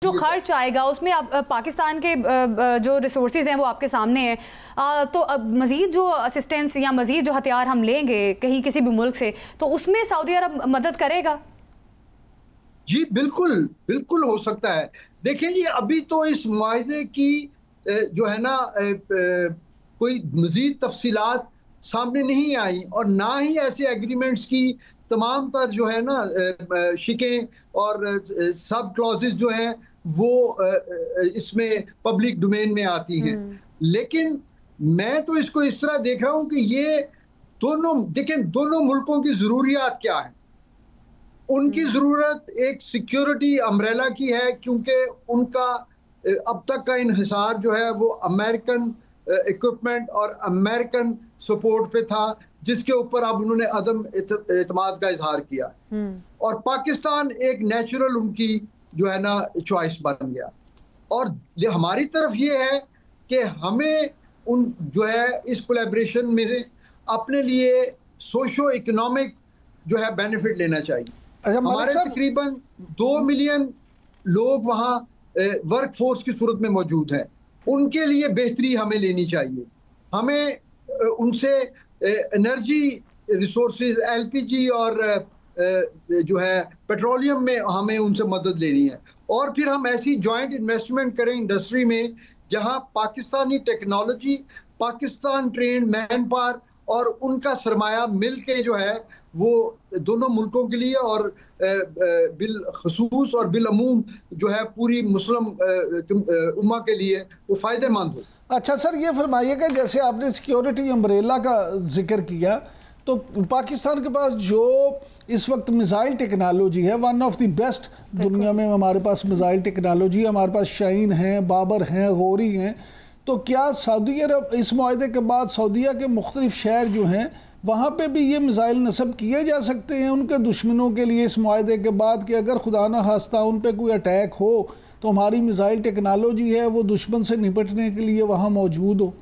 जो खर्च आएगा उसमें अब पाकिस्तान के जो रिसोर्सेज हैं वो आपके सामने हैं, तो अब मज़ीद जो असिस्टेंस या मज़ीद जो हथियार हम लेंगे कहीं किसी भी मुल्क से, तो उसमें सऊदी अरब मदद करेगा? जी बिल्कुल बिल्कुल हो सकता है। देखिए जी, अभी तो इस मुआहदे की जो है ना कोई मज़ीद तफसीलात सामने नहीं आई और ना ही ऐसे एग्रीमेंट्स की तमाम तर जो है ना शिकें और सब क्लॉजेस जो हैं वो इसमें पब्लिक डोमेन में आती हैं। लेकिन मैं तो इसको इस तरह देख रहा हूं कि ये दोनों देखें, दोनों मुल्कों की ज़रूरियात क्या है। उनकी ज़रूरत एक सिक्योरिटी अम्ब्रेला की है, क्योंकि उनका अब तक का इन्हिसार जो है वो अमेरिकन इक्विपमेंट और अमेरिकन सपोर्ट पे था, जिसके ऊपर अब उन्होंने अदम एतमाद का इजहार किया और पाकिस्तान एक नेचुरल उनकी जो है ना चॉइस बन गया। और जो हमारी तरफ ये है कि हमें उन जो है इस कोलैबोरेशन में अपने लिए सोशो इकोनॉमिक जो है बेनिफिट लेना चाहिए। हमारे तकरीबन 2 मिलियन लोग वहाँ वर्क फोर्स की सूरत में मौजूद हैं, उनके लिए बेहतरी हमें लेनी चाहिए। हमें उनसे एनर्जी रिसोर्सेज एलपीजी और जो है पेट्रोलियम में हमें उनसे मदद लेनी है। और फिर हम ऐसी जॉइंट इन्वेस्टमेंट करें इंडस्ट्री में जहां Pakistani technology, Pakistan trend man power और उनका सरमाया मिल के जो है वो दोनों मुल्कों के लिए और बिल खसूस और बिल अमूम जो है पूरी मुस्लिम उम्मा के लिए वो फ़ायदेमंद हो। अच्छा सर, ये फरमाइएगा जैसे आपने सिक्योरिटी अम्ब्रेला का जिक्र किया, तो पाकिस्तान के पास जो इस वक्त मिसाइल टेक्नोलॉजी है, वन ऑफ द बेस्ट दुनिया में हमारे पास मिसाइल टेक्नोलॉजी है। हमारे पास शाहीन हैं, बाबर हैं, गौरी हैं। तो क्या सऊदी अरब इस मुआहदे के बाद सऊदीया के मुख्तलिफ शहर जो हैं वहाँ पे भी ये मिसाइल नस्ब किए जा सकते हैं उनके दुश्मनों के लिए इस मुआहदे के बाद, कि अगर खुदा न खास्ता उन पे कोई अटैक हो तो हमारी मिसाइल टेक्नोलॉजी है वो दुश्मन से निपटने के लिए वहाँ मौजूद हो?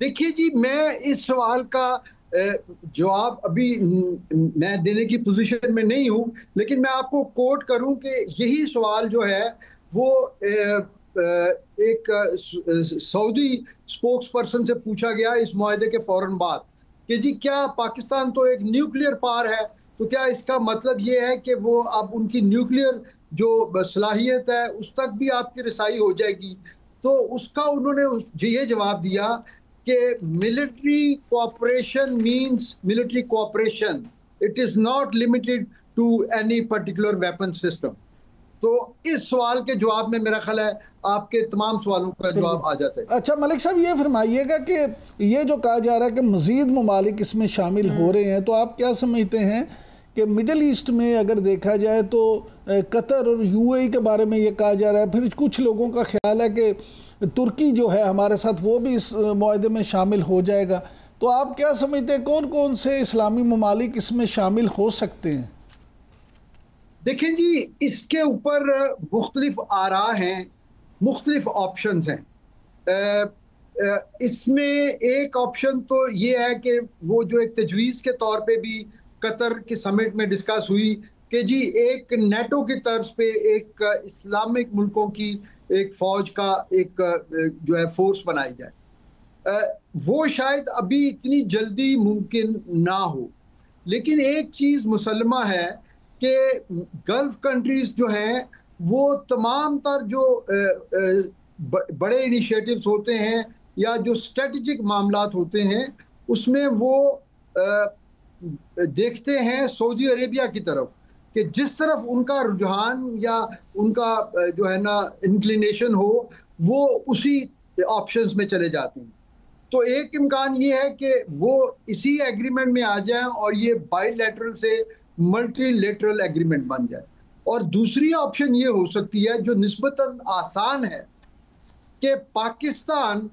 देखिए जी, मैं इस सवाल का जवाब अभी मैं देने की पोजीशन में नहीं हूँ, लेकिन मैं आपको कोट करूँ कि यही सवाल जो है वो एक सऊदी स्पोक्स पर्सन से पूछा गया इस मुआहदे के फौरन बाद कि जी क्या पाकिस्तान तो एक न्यूक्लियर पावर है, तो क्या इसका मतलब ये है कि वो अब उनकी न्यूक्लियर जो सलाहियत है उस तक भी आपकी रसाई हो जाएगी? तो उसका उन्होंने ये जवाब दिया कि military cooperation means military cooperation, it is not limited to any particular weapon system. तो इस सवाल के जवाब में मेरा ख्याल है आपके तमाम सवालों का जवाब आ जाता है। अच्छा मलिक साहब, ये फरमाइएगा कि ये जो कहा जा रहा है कि मजीद ममालिक इसमें शामिल हो रहे हैं, तो आप क्या समझते हैं कि मिडल ईस्ट में अगर देखा जाए तो कतर और यूएई के बारे में ये कहा जा रहा है, फिर कुछ लोगों का ख्याल है कि तुर्की जो है हमारे साथ वो भी इस मुआहदे में शामिल हो जाएगा। तो आप क्या समझते हैं कौन कौन से इस्लामी ममालिक इसमें शामिल हो सकते हैं? देखें जी, इसके ऊपर मुख्तलिफ आरा हैं, मुख्तलिफ ऑप्शंस हैं। इसमें एक ऑप्शन तो ये है कि वो जो एक तजवीज़ के तौर पे भी कतर के समिट में डिस्कस हुई कि जी एक नेटो की तर्ज पे एक इस्लामिक मुल्कों की एक फ़ौज का एक जो है फोर्स बनाई जाए। वो शायद अभी इतनी जल्दी मुमकिन ना हो, लेकिन एक चीज़ मुसलमा है कि गल्फ कंट्रीज जो हैं वो तमाम तर जो बड़े इनिशिएटिव्स होते हैं या जो स्ट्रेटजिक मामलात होते हैं उसमें वो देखते हैं सऊदी अरेबिया की तरफ कि जिस तरफ उनका रुझान या उनका जो है ना इंक्लिनेशन हो वो उसी ऑप्शंस में चले जाते हैं। तो एक इम्कान ये है कि वो इसी एग्रीमेंट में आ जाएं और ये बाईलैटरल से मल्टीलेटरल एग्रीमेंट बन जाए। और दूसरी ऑप्शन ये हो सकती है जो निस्बतन आसान है कि पाकिस्तान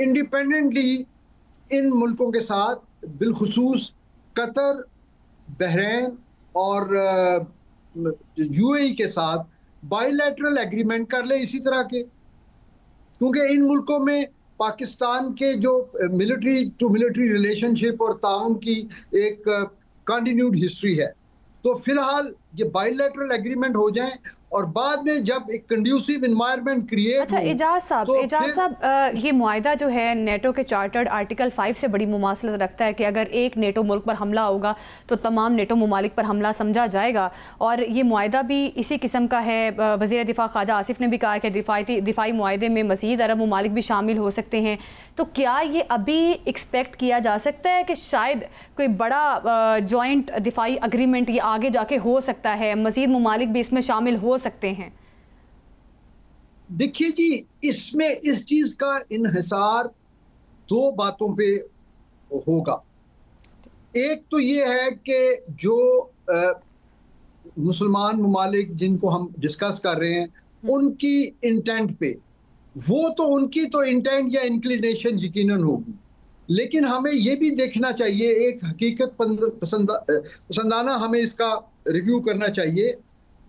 इंडिपेंडेंटली इन मुल्कों के साथ बिलखुसूस कतर, बहरीन और यूएई के साथ बाईलैटरल एग्रीमेंट कर ले इसी तरह के, क्योंकि इन मुल्कों में पाकिस्तान के जो मिलिट्री टू मिलिट्री रिलेशनशिप और ताउन की एक कंटिन्यूड हिस्ट्री है। तो फिलहाल ये बायलैटरल एग्रीमेंट हो जाएं और बाद में जब एक कंड्यूसिव एनवायरनमेंट क्रिएट अच्छा एजाज साहब, ये मुआहिदा जो है नेटो के चार्टर्ड आर्टिकल 5 से बड़ी मुमासलत रखता है कि अगर एक नेटो मुल्क पर हमला होगा तो तमाम नेटो ममालिक पर हमला समझा जाएगा, और ये मुआहिदा भी इसी किस्म का है। वज़ीर दिफा ख्वाजा आसिफ ने भी कहा कि दिफाई मुआहिदे में मज़ीद अरब ममालिक भी शामिल हो सकते हैं। तो क्या ये अभी एक्सपेक्ट किया जा सकता है कि शायद कोई बड़ा जॉइंट दिफाई अग्रीमेंट ये आगे जाके हो सकता है, मज़ीद ममालिक भी इसमें शामिल हो सकते हैं? देखिए जी, इसमें इस चीज का इन्हिसार दो बातों पे होगा। एक तो ये है कि जो मुसलमान ममालिक जिनको हम डिस्कस कर रहे हैं उनकी इंटेंट पे, वो तो उनकी तो इंटेंट या इंक्लिनेशन यकीनन होगी, लेकिन हमें ये भी देखना चाहिए, एक हकीकत पसंदाना हमें इसका रिव्यू करना चाहिए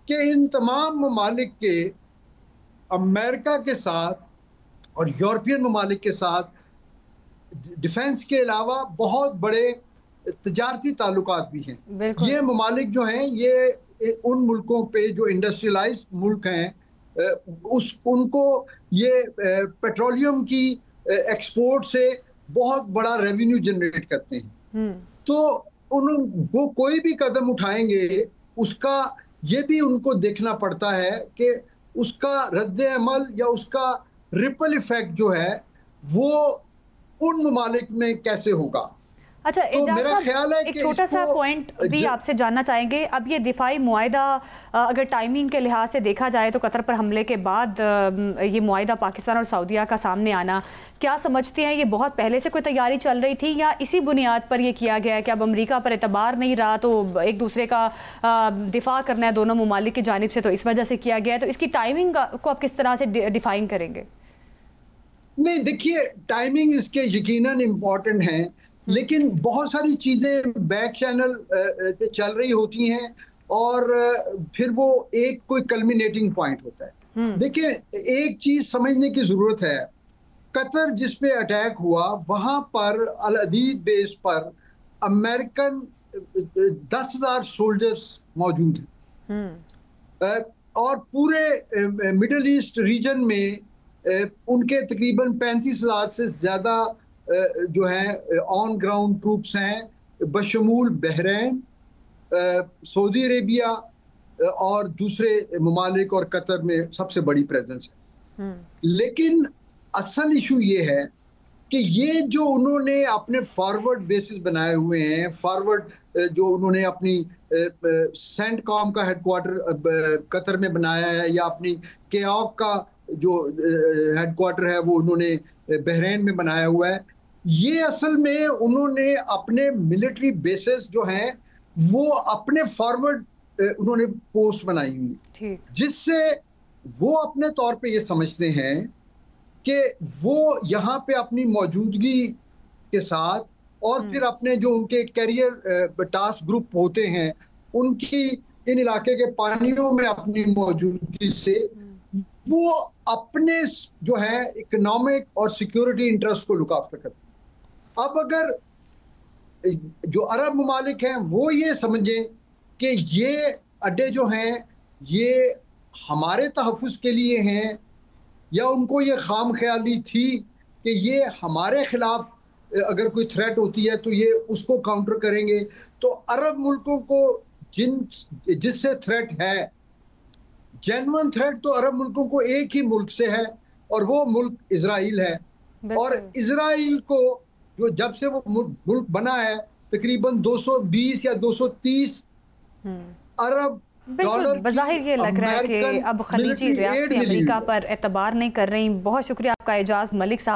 कि इन तमाम ममालिक के अमेरिका के साथ और यूरोपियन ममालिक के साथ डिफेंस के अलावा बहुत बड़े तजारती ताल्लुकात भी हैं। ये ममालिक जो हैं ये उन मुल्कों पे जो इंडस्ट्रियलाइज्ड मुल्क हैं उनको ये पेट्रोलियम की एक्सपोर्ट से बहुत बड़ा रेवेन्यू जनरेट करते हैं। तो वो कोई भी कदम उठाएंगे उसका ये भी उनको देखना पड़ता है कि उसका रद्द अमल या उसका रिपल इफेक्ट जो है वो उन ममालिक में कैसे होगा। अच्छा तो मेरा ख्याल है एक छोटा सा पॉइंट भी आपसे जानना चाहेंगे। अब ये दिफाई मुआहिदा अगर टाइमिंग के लिहाज से देखा जाए तो कतर पर हमले के बाद ये मुआहिदा पाकिस्तान और सऊदीया का सामने आना, क्या समझते हैं ये बहुत पहले से कोई तैयारी चल रही थी या इसी बुनियाद पर ये किया गया है कि अब अमेरिका पर एतबार नहीं रहा तो एक दूसरे का दिफा करना है दोनों ममालिक की जानिब से, तो इस वजह से किया गया है? तो इसकी टाइमिंग को आप किस तरह से डिफाइन करेंगे? नहीं, देखिए टाइमिंग इसके यकीनन इम्पोर्टेंट है, लेकिन बहुत सारी चीज़ें बैक चैनल पे चल रही होती हैं और फिर वो एक कोई कल्मिनेटिंग पॉइंट होता है। देखिए एक चीज़ समझने की ज़रूरत है, कतर जिस पे अटैक हुआ वहाँ पर अल अदीद बेस पर अमेरिकन 10,000 सोल्जर्स मौजूद हैं और पूरे मिडल ईस्ट रीजन में उनके तकरीबन 35,000 से ज़्यादा जो है ऑन ग्राउंड ट्रूप्स हैं, बशमूल बहरीन, सऊदी अरेबिया और दूसरे ममालिक और कतर में सबसे बड़ी प्रेजेंस है। लेकिन असल इशू ये है कि ये जो उन्होंने अपने फॉरवर्ड बेसिस बनाए हुए हैं, फॉरवर्ड जो उन्होंने अपनी सेंटकॉम का हेडक्वार्टर कतर में बनाया है या अपनी केओक का जो हेडक्वार्टर है वो उन्होंने बहरीन में बनाया हुआ है, ये असल में उन्होंने अपने मिलिट्री बेसिस जो हैं वो अपने फॉरवर्ड उन्होंने पोस्ट बनाई हुई, जिससे वो अपने तौर पे ये समझते हैं कि वो यहाँ पे अपनी मौजूदगी के साथ और फिर अपने जो उनके कैरियर टास्क ग्रुप होते हैं उनकी इन इलाके के पानियों में अपनी मौजूदगी से वो अपने जो है इकोनॉमिक और सिक्योरिटी इंटरेस्ट को लुक आफ्टर करते हैं। अब अगर जो अरब ममालिक हैं वो ये समझें कि ये अड्डे जो हैं ये हमारे तहफ़्फ़ुज़ के लिए हैं या उनको ये खाम ख्याली थी कि ये हमारे ख़िलाफ़ अगर कोई थ्रेट होती है तो ये उसको काउंटर करेंगे, तो अरब मुल्कों को जिससे थ्रेट है, जेन्युइन थ्रेट तो अरब मुल्कों को एक ही मुल्क से है और वो मुल्क इजराइल है। और इजराइल को जो जब से वो मुल्क बना है तकरीबन 220 या 230 अरब डॉलर, बज़ाहिर ये लग रहा है कि अब खलीजी रियासतें अमेरिका पर एतबार नहीं कर रही। बहुत शुक्रिया आपका एजाज मलिक साहब।